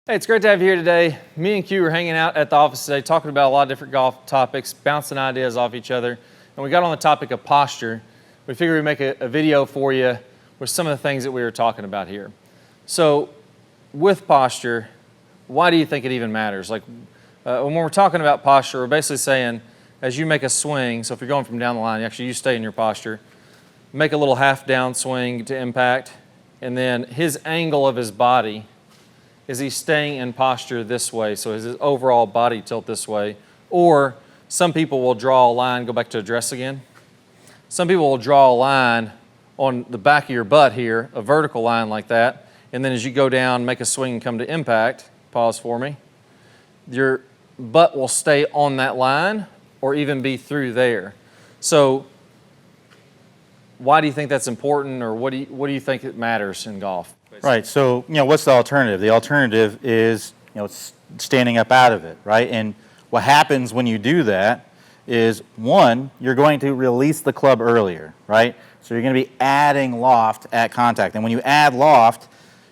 Hey, it's great to have you here today. Me and Q were hanging out at the office today talking about a lot of different golf topics, bouncing ideas off each other, and we got on the topic of posture. We figured we'd make a video for you with some of the things that we were talking about here. So with posture, why do you think it even matters? When we're talking about posture, we're basically saying as you make a swing, so if you're going from down the line, you stay in your posture, make a little half down swing to impact, and then his angle of his body, is he staying in posture this way? So is his overall body tilt this way? Or some people will draw a line, go back to address again. Some people will draw a line on the back of your butt here, a vertical line like that, and then as you go down, make a swing and come to impact, pause for me, your butt will stay on that line or even be through there. So why do you think that's important, or what do you think it matters in golf? Basically? Right, so, what's the alternative? The alternative is, standing up out of it, right? And what happens when you do that is, one, you're going to release the club earlier, right? So you're going to be adding loft at contact. And when you add loft,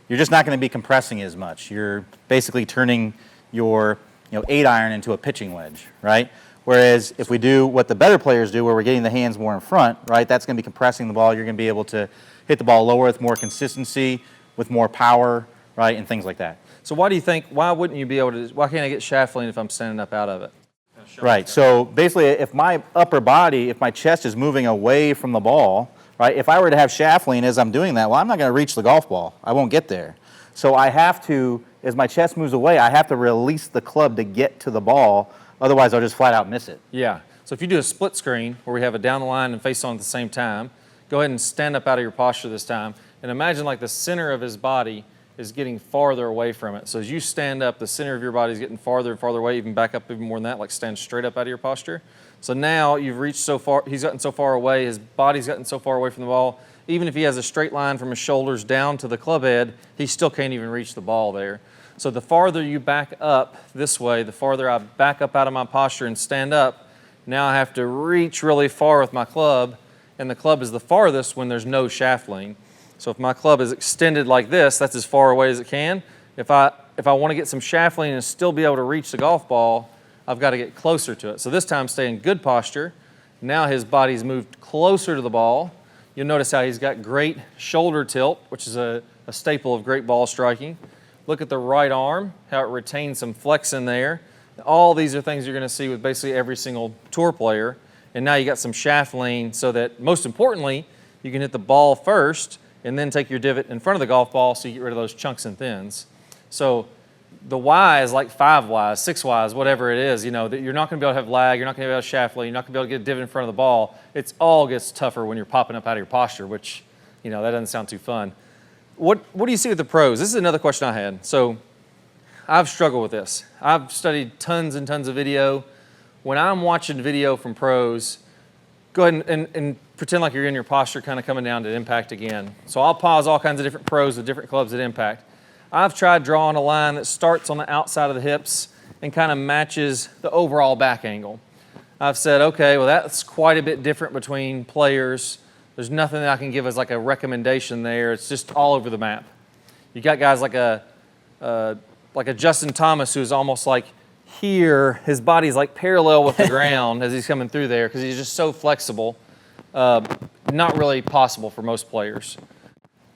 you're just not going to be compressing as much. You're basically turning your 8-iron into a pitching wedge, right? Whereas if we do what the better players do, where we're getting the hands more in front, right, that's going to be compressing the ball. You're going to be able to hit the ball lower with more consistency, with more power, right, and things like that. So why wouldn't you be able to, why can't I get shaft lean if I'm standing up out of it? Right, so basically if my upper body, if my chest is moving away from the ball, right, if I were to have shaft lean as I'm doing that, well, I'm not going to reach the golf ball. I won't get there. So I have to, as my chest moves away, I have to release the club to get to the ball. Otherwise, I'll just flat out miss it. Yeah, so if you do a split screen where we have it down the line and face on at the same time, go ahead and stand up out of your posture this time. And imagine like the center of his body is getting farther away from it. So as you stand up, the center of your body is getting farther and farther away, even back up even more than that, like stand straight up out of your posture. So now you've reached so far, he's gotten so far away, his body's gotten so far away from the ball, even if he has a straight line from his shoulders down to the club head, he still can't even reach the ball there. So the farther you back up this way, the farther I back up out of my posture and stand up, now I have to reach really far with my club, and the club is the farthest when there's no shaft lean. So if my club is extended like this, that's as far away as it can. If I want to get some shaft lean and still be able to reach the golf ball, I've got to get closer to it. So this time stay in good posture. Now his body's moved closer to the ball. You'll notice how he's got great shoulder tilt, which is a staple of great ball striking. Look at the right arm, how it retains some flex in there. All these are things you're going to see with basically every single tour player. And now you got some shaft lean so that, most importantly, you can hit the ball first and then take your divot in front of the golf ball so you get rid of those chunks and thins. So the Y is like 5 Ys, 6 Ys, whatever it is, that you're not going to be able to have lag, you're not going to be able to have shaft lean, you're not going to be able to get a divot in front of the ball. It all gets tougher when you're popping up out of your posture, which, that doesn't sound too fun. What do you see with the pros? This is another question I had. So I've struggled with this. I've studied tons and tons of video. When I'm watching video from pros, go ahead and pretend like you're in your posture kind of coming down to impact again. So I'll pause all kinds of different pros with different clubs at impact. I've tried drawing a line that starts on the outside of the hips and kind of matches the overall back angle. I've said, okay, well that's quite a bit different between players. There's nothing that I can give as like a recommendation there. It's just all over the map. You got guys like a Justin Thomas who's almost like here, his body's like parallel with the ground as he's coming through there because he's just so flexible. Not really possible for most players.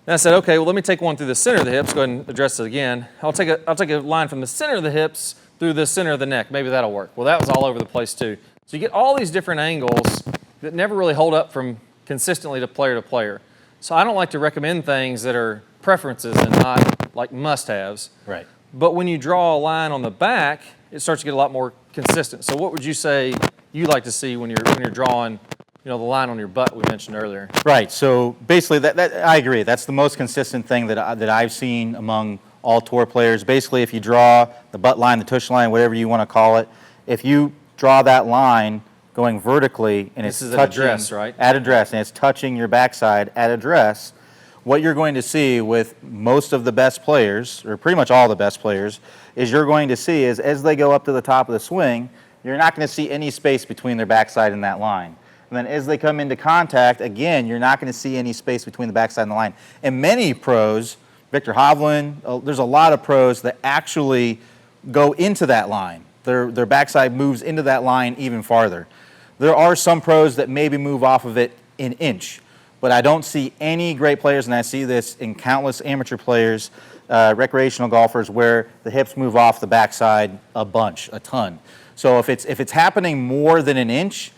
And I said, okay, well let me take one through the center of the hips. Go ahead and address it again. I'll take a line from the center of the hips through the center of the neck. Maybe that'll work. Well, that was all over the place too. So you get all these different angles that never really hold up from consistently to player. So I don't like to recommend things that are preferences and not like must-haves. Right. But when you draw a line on the back, it starts to get a lot more consistent. So what would you say you like to see when you're drawing, the line on your butt we mentioned earlier? Right. So basically, that I agree. That's the most consistent thing that I've seen among all tour players. Basically, if you draw the butt line, the tush line, whatever you want to call it, if you draw that line going vertically and it's touching address, right? At address, and it's touching your backside at address, what you're going to see with most of the best players, or pretty much all the best players, is you're going to see is as they go up to the top of the swing, you're not going to see any space between their backside and that line. And then as they come into contact, again, you're not going to see any space between the backside and the line. And many pros Victor Hovland. There's a lot of pros that actually go into that line. Their backside moves into that line even farther. There are some pros that maybe move off of it an inch, but I don't see any great players, and I see this in countless amateur players, recreational golfers, where the hips move off the backside a bunch, a ton. So if it's happening more than an inch,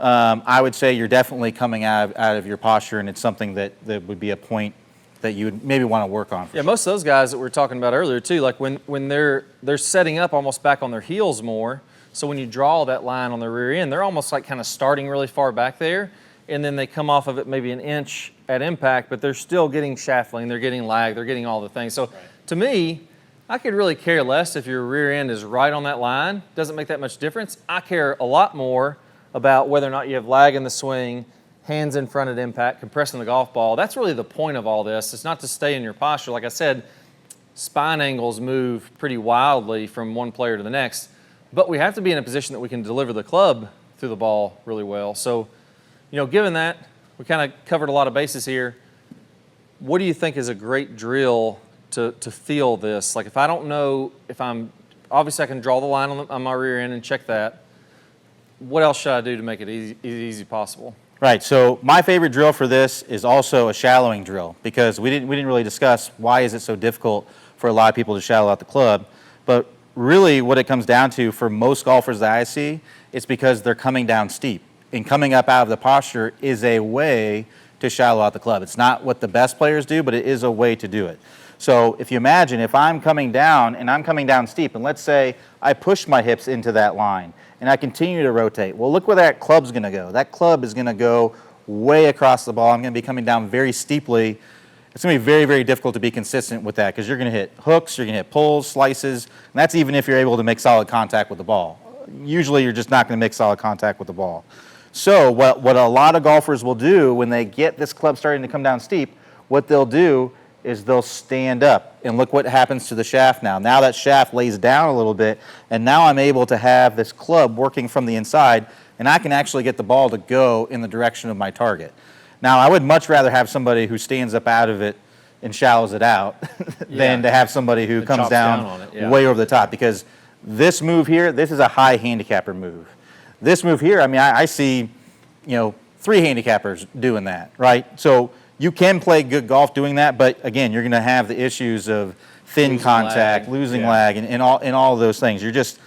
I would say you're definitely coming out of your posture, and it's something that would be a point that you would maybe want to work on. Yeah, most of those guys that we were talking about earlier too, like when they're setting up almost back on their heels more, so when you draw that line on the rear end, they're almost like kind of starting really far back there, and then they come off of it maybe an inch at impact, but they're still getting shaft lean, they're getting lag, they're getting all the things. So to me, I could really care less if your rear end is right on that line. Doesn't make that much difference. I care a lot more about whether or not you have lag in the swing, hands in front at impact, compressing the golf ball. That's really the point of all this. It's not to stay in your posture. Like I said, spine angles move pretty wildly from one player to the next, but we have to be in a position that we can deliver the club through the ball really well. So, you know, given that, we kind of covered a lot of bases here. What do you think is a great drill to feel this? Like if I don't know if obviously I can draw the line on my rear end and check that. What else should I do to make it easy possible? Right, so my favorite drill for this is also a shallowing drill, because we didn't really discuss why is it so difficult for a lot of people to shallow out the club. But really what it comes down to for most golfers that I see, it's because they're coming down steep. And coming up out of the posture is a way to shallow out the club. It's not what the best players do, but it is a way to do it. So if you imagine, if I'm coming down and I'm coming down steep, and let's say I push my hips into that line and I continue to rotate, well, look where that club's going to go. That club is going to go way across the ball. I'm going to be coming down very steeply. It's going to be very, very difficult to be consistent with that, because you're going to hit hooks, you're going to hit pulls, slices, and that's even if you're able to make solid contact with the ball. Usually you're just not going to make solid contact with the ball. So what a lot of golfers will do when they get this club starting to come down steep, what they'll do is they'll stand up, and look what happens to the shaft now. Now that shaft lays down a little bit, and now I'm able to have this club working from the inside, and I can actually get the ball to go in the direction of my target. Now, I would much rather have somebody who stands up out of it and shallows it out than to have somebody who comes down on it, way over the top, because this move here, this is a high handicapper move. This move here, I mean, I see, 3 handicappers doing that, right? So you can play good golf doing that, but again, you're going to have the issues of thin Losing contact, lag. losing lag, and all of those things. You're just,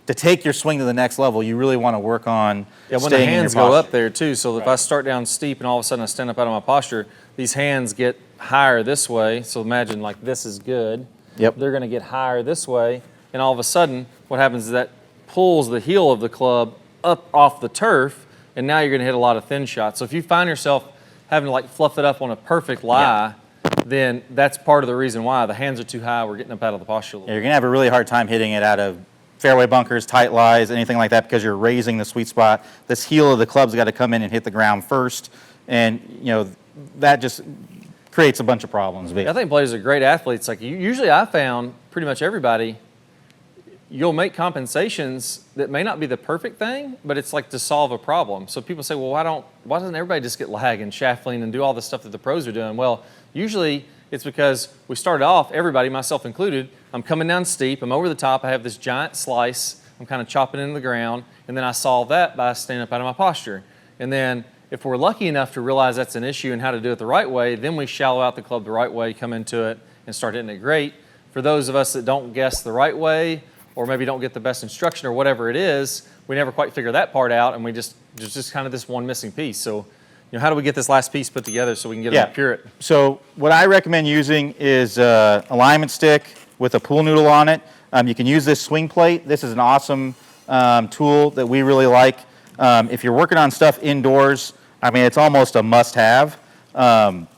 to take your swing to the next level, you really want to work on when the staying in your hands go posture. up there too, so if I start down steep and all of a sudden I stand up out of my posture, these hands get higher this way. So imagine like this is good. Yep. They're going to get higher this way, and all of a sudden what happens is that pulls the heel of the club up off the turf, and now you're going to hit a lot of thin shots. So if you find yourself having to like fluff it up on a perfect lie, then that's part of the reason why the hands are too high. We're getting up out of the posture a little. You're going to have a really hard time hitting it out of fairway bunkers, tight lies, anything like that, because you're raising the sweet spot. This heel of the club's got to come in and hit the ground first, and that just creates a bunch of problems. I think players are great athletes. Like usually I found pretty much everybody, you'll make compensations that may not be the perfect thing, but it's like to solve a problem. So people say, well, why doesn't everybody just get lag and shaft lean and do all the stuff that the pros are doing? Well, usually it's because we started off, everybody, myself included, I'm coming down steep, I'm over the top, I have this giant slice, I'm kind of chopping into the ground, and then I solve that by standing up out of my posture. And then if we're lucky enough to realize that's an issue and how to do it the right way, then we shallow out the club the right way, come into it, and start hitting it great. For those of us that don't guess the right way, or maybe don't get the best instruction or whatever it is, we never quite figure that part out, and there's just kind of this one missing piece. So, how do we get this last piece put together so we can get it accurate? So what I recommend using is an alignment stick with a pool noodle on it. You can use this swing plate. This is an awesome tool that we really like. If you're working on stuff indoors, I mean, it's almost a must-have. I'll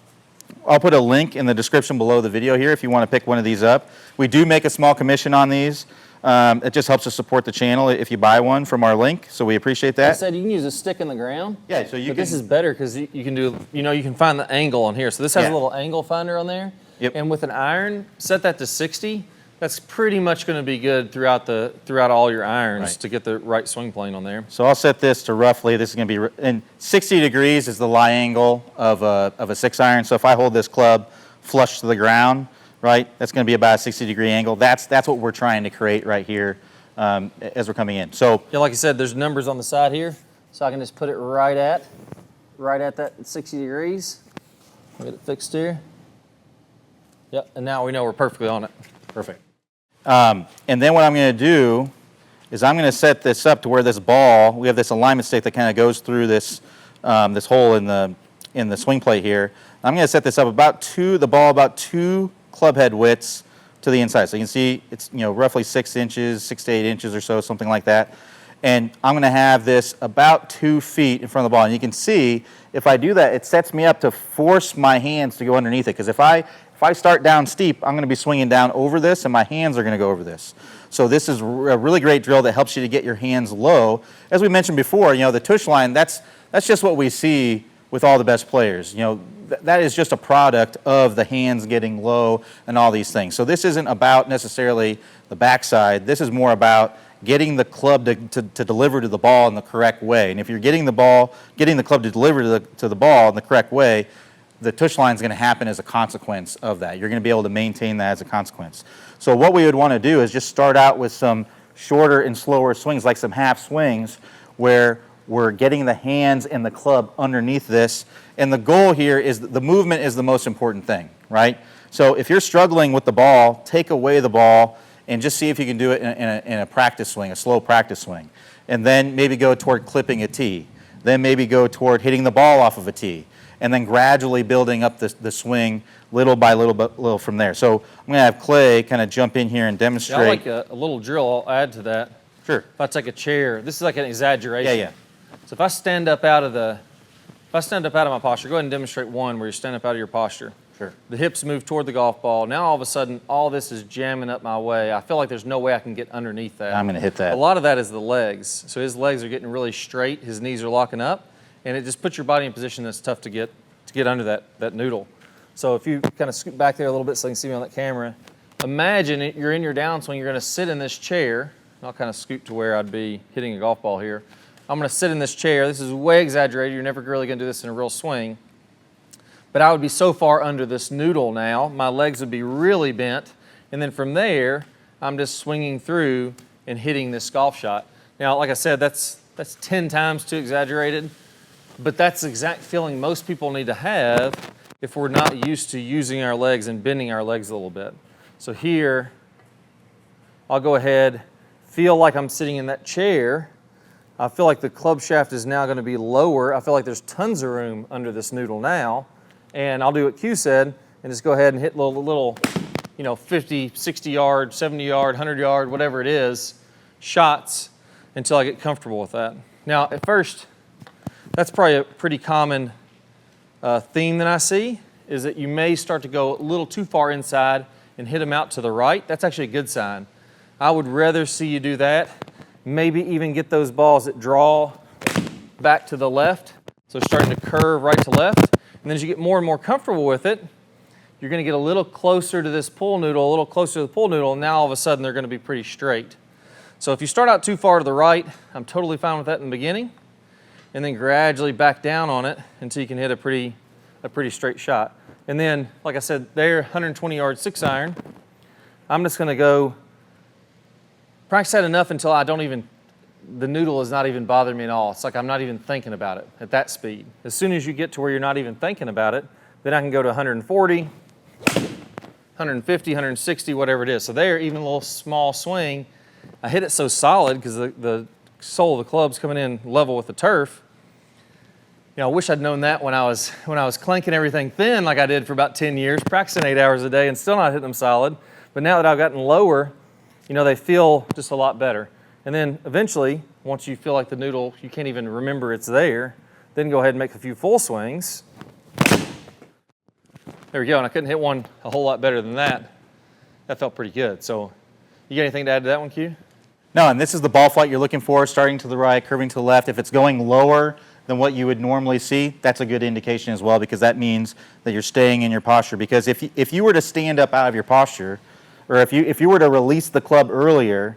put a link in the description below the video here if you want to pick one of these up. We do make a small commission on these. It just helps us support the channel if you buy one from our link, so we appreciate that. I said you can use a stick in the ground. Yeah, so you but this is better because you can do, you can find the angle on here. So this has a little angle finder on there. Yep. And with an iron, set that to 60. That's pretty much going to be good throughout all your irons to get the right swing plane on there. So I'll set this to roughly, this is going to be, and 60 degrees is the lie angle of a 6-iron. So if I hold this club flush to the ground, right? That's going to be about a 60-degree angle. That's what we're trying to create right here as we're coming in. So Yeah, like I said, there's numbers on the side here, so I can just put it right at that 60 degrees. I'll get it fixed here. Yep, and now we know we're perfectly on it. perfect. And then what I'm going to do is I'm going to set this up to where this ball, we have this alignment stick that kind of goes through this this hole in the swing plate here. I'm going to set this up about about two club head widths to the inside. So you can see it's roughly 6 inches, 6 to 8 inches or so, something like that. And I'm going to have this about 2 feet in front of the ball. And you can see if I do that, it sets me up to force my hands to go underneath it. Because if I start down steep, I'm going to be swinging down over this, and my hands are going to go over this. So this is a really great drill that helps you to get your hands low. As we mentioned before, the tush line, that's just what we see with all the best players. That is just a product of the hands getting low and all these things. So this isn't about necessarily the backside. This is more about getting the club to deliver to the ball in the correct way. And if you're getting the club to deliver to the ball in the correct way, the tush line is going to happen as a consequence of that. You're going to be able to maintain that as a consequence. So what we would want to do is just start out with some shorter and slower swings, like some half swings, where we're getting the hands and the club underneath this. And the goal here is the movement is the most important thing, right? So if you're struggling with the ball, take away the ball and just see if you can do it in a practice swing, a slow practice swing. And then maybe go toward clipping a tee. Then maybe go toward hitting the ball off of a tee. And then gradually building up the swing little by little from there. So I'm going to have Clay kind of jump in here and demonstrate. Yeah, I like a little drill I'll add to that. Sure. If I take a chair, this is like an exaggeration. Yeah. So if I stand up out of my posture, go ahead and demonstrate one where you stand up out of your posture. Sure. The hips move toward the golf ball. Now all of a sudden, all this is jamming up my way. I feel like there's no way I can get underneath that. I'm going to hit that. A lot of that is the legs. So his legs are getting really straight. His knees are locking up. And it just puts your body in a position that's tough to get under that noodle. So if you kind of scoot back there a little bit so you can see me on that camera, imagine you're in your downswing. You're going to sit in this chair. I'll kind of scoot to where I'd be hitting a golf ball here. I'm going to sit in this chair. This is way exaggerated. You're never really going to do this in a real swing. But I would be so far under this noodle now, my legs would be really bent. And then from there, I'm just swinging through and hitting this golf shot. Now, like I said, that's 10 times too exaggerated. But that's the exact feeling most people need to have if we're not used to using our legs and bending our legs a little bit. So here, I'll go ahead, feel like I'm sitting in that chair. I feel like the club shaft is now going to be lower. I feel like there's tons of room under this noodle now. And I'll do what Q said and just go ahead and hit little 50, 60 yard, 70 yard, 100 yard, whatever it is, shots until I get comfortable with that. Now, at first, that's probably a pretty common theme that I see, is that you may start to go a little too far inside and hit them out to the right. That's actually a good sign. I would rather see you do that. Maybe even get those balls that draw back to the left. So starting to curve right to left. And then as you get more and more comfortable with it, you're going to get a little closer to this pool noodle, a little closer to the pool noodle, and now all of a sudden they're going to be pretty straight. So if you start out too far to the right, I'm totally fine with that in the beginning. And then gradually back down on it until you can hit a pretty straight shot. And then, like I said, there, 120 yard 6-iron. I'm just going to go practice that enough until the noodle is not even bothering me at all. It's like I'm not even thinking about it at that speed. As soon as you get to where you're not even thinking about it, then I can go to 140, 150, 160, whatever it is. So there, even a little small swing, I hit it so solid because the sole of the club's coming in level with the turf. I wish I'd known that when I was clanking everything thin like I did for about 10 years, practicing 8 hours a day and still not hitting them solid. But now that I've gotten lower, they feel just a lot better. And then eventually, once you feel like the noodle, you can't even remember it's there, then go ahead and make a few full swings. There we go, and I couldn't hit one a whole lot better than that. That felt pretty good. So you got anything to add to that one, Q? No, and this is the ball flight you're looking for, starting to the right, curving to the left. If it's going lower than what you would normally see, that's a good indication as well, because that means that you're staying in your posture. Because if you were to stand up out of your posture, or if you were to release the club earlier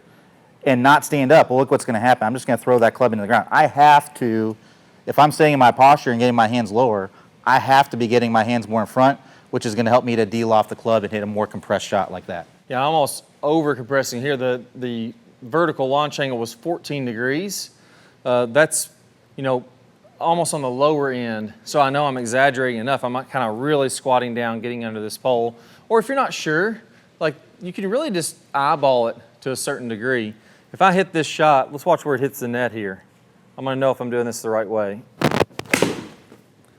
and not stand up, well, look what's going to happen. I'm just going to throw that club into the ground. I have to, if I'm staying in my posture and getting my hands lower, I have to be getting my hands more in front, which is going to help me to de-loft the club and hit a more compressed shot like that. Yeah, I'm almost over compressing here. The vertical launch angle was 14 degrees. That's, you know, almost on the lower end. So I know I'm exaggerating enough. I'm kind of really squatting down, getting under this pole. Or if you're not sure, like you can really just eyeball it to a certain degree. If I hit this shot, let's watch where it hits the net here. I'm gonna know if I'm doing this the right way.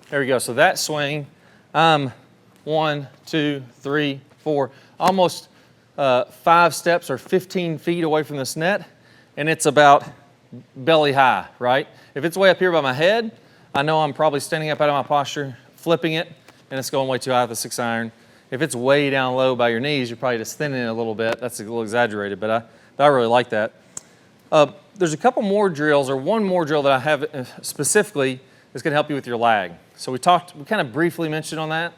There we go, so that swing, I'm 1, 2, 3, 4, almost 5 steps or 15 feet away from this net, and it's about belly high, right? If it's way up here by my head, I know I'm probably standing up out of my posture, flipping it, and it's going way too high with the 6-iron. If it's way down low by your knees, you're probably just thinning it a little bit. That's a little exaggerated, but I really like that. There's a couple more drills, or one more drill that I have specifically that's going to help you with your lag. So we kind of briefly mentioned on that,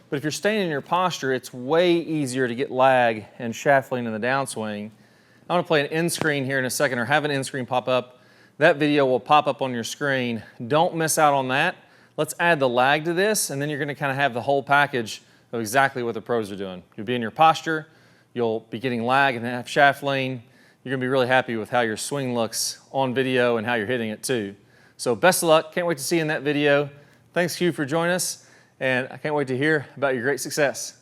but if you're staying in your posture, it's way easier to get lag and shaft lean in the downswing. I'm going to play an end screen here in a second, or have an end screen pop up. That video will pop up on your screen. Don't miss out on that. Let's add the lag to this, and then you're going to kind of have the whole package of exactly what the pros are doing. You'll be in your posture, you'll be getting lag and have shaft lean. You're gonna be really happy with how your swing looks on video and how you're hitting it too. So best of luck, can't wait to see you in that video. Thanks Q for joining us, and I can't wait to hear about your great success.